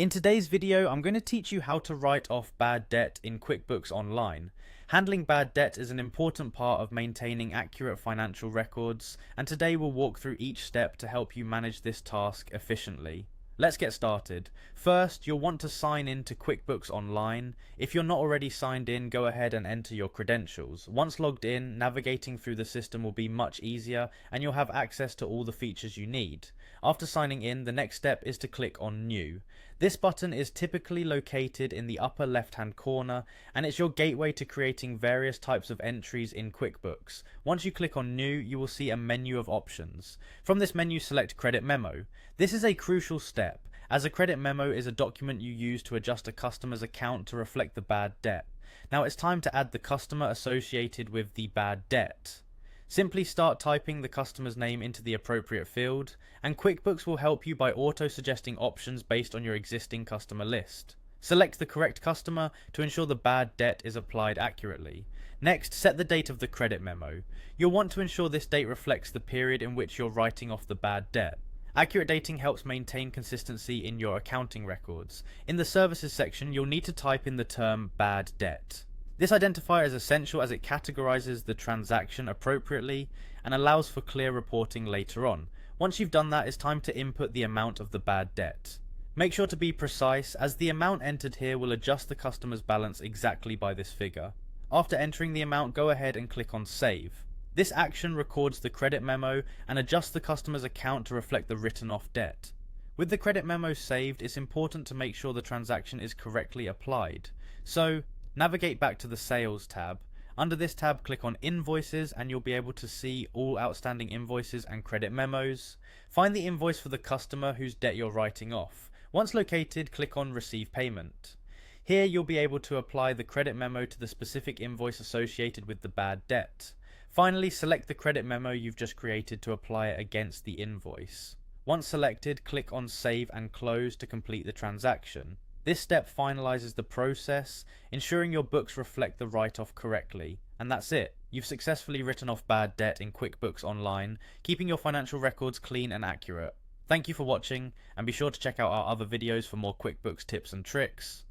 In today's video, I'm going to teach you how to write off bad debt in QuickBooks Online. Handling bad debt is an important part of maintaining accurate financial records, and today we'll walk through each step to help you manage this task efficiently. Let's get started. First, you'll want to sign in to QuickBooks Online. If you're not already signed in, go ahead and enter your credentials. Once logged in, navigating through the system will be much easier and you'll have access to all the features you need. After signing in, the next step is to click on New. This button is typically located in the upper left-hand corner, and it's your gateway to creating various types of entries in QuickBooks. Once you click on New, you will see a menu of options. From this menu, select Credit Memo. This is a crucial step, as a credit memo is a document you use to adjust a customer's account to reflect the bad debt. Now it's time to add the customer associated with the bad debt. Simply start typing the customer's name into the appropriate field, and QuickBooks will help you by auto-suggesting options based on your existing customer list. Select the correct customer to ensure the bad debt is applied accurately. Next, set the date of the credit memo. You'll want to ensure this date reflects the period in which you're writing off the bad debt. Accurate dating helps maintain consistency in your accounting records. In the services section, you'll need to type in the term bad debt. This identifier is essential as it categorizes the transaction appropriately and allows for clear reporting later on. Once you've done that, it's time to input the amount of the bad debt. Make sure to be precise, as the amount entered here will adjust the customer's balance exactly by this figure. After entering the amount, go ahead and click on Save. This action records the credit memo and adjusts the customer's account to reflect the written off debt. With the credit memo saved, it's important to make sure the transaction is correctly applied. So, navigate back to the Sales tab. Under this tab, click on Invoices and you'll be able to see all outstanding invoices and credit memos. Find the invoice for the customer whose debt you're writing off. Once located, click on Receive Payment. Here you'll be able to apply the credit memo to the specific invoice associated with the bad debt. Finally, select the credit memo you've just created to apply it against the invoice. Once selected, click on Save and Close to complete the transaction. This step finalizes the process, ensuring your books reflect the write-off correctly. And that's it. You've successfully written off bad debt in QuickBooks Online, keeping your financial records clean and accurate. Thank you for watching, and be sure to check out our other videos for more QuickBooks tips and tricks.